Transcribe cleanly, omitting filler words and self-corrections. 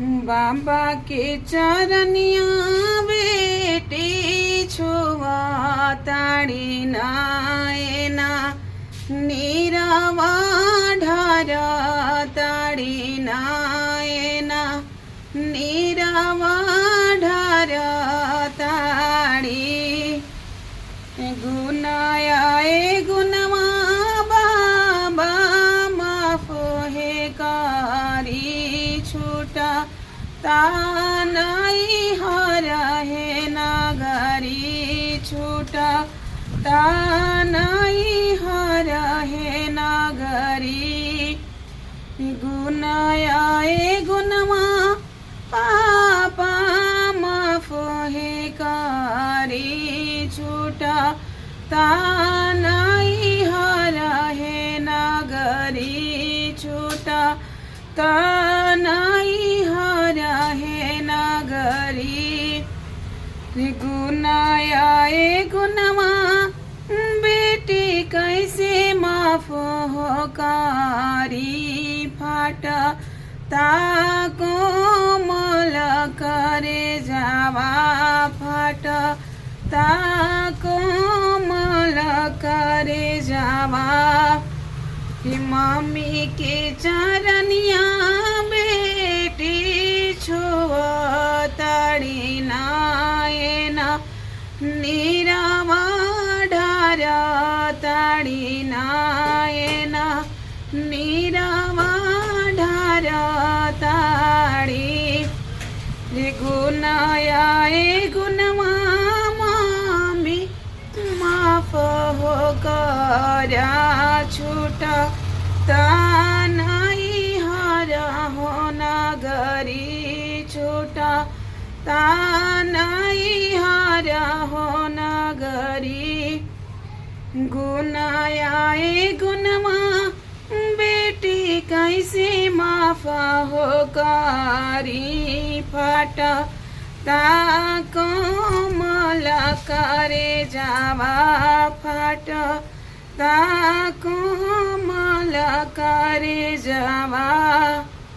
बाबा के चरनिया बेटी छुआ ताड़ी नायना नीरवा ढार ताड़ी नायना नीरवा ढार ताड़ी गुनाया गुनवा बाबा माफ है कारी छूटा तानाई हर है नागरी छूटा तानाई हर है नागरी गुनाया गुनवा पापा माफ है कारी छूटा तानाई हर है नागरी छूटा तानाई हर है नागरी गुनाया गुनवा बेटी कैसे माफ हो कारी फाट ताको मोल करे जावा फाट ताको मोल करे जावा मम्मी के चरनिया बेटी छुआ ताड़ी नायना नीरवा ढार ताड़ी नायना नीरवा ढार ताड़ी गुनाया गुनवा मम्मी माफ हो करा छूटा तानाई हर हो नागरी छूटा तानाई हर हो नागरी गुनाया गुनवा बेटी कैसे माफ हो कारी फट ताको मल करे जावा फट ताको मल करे जावा।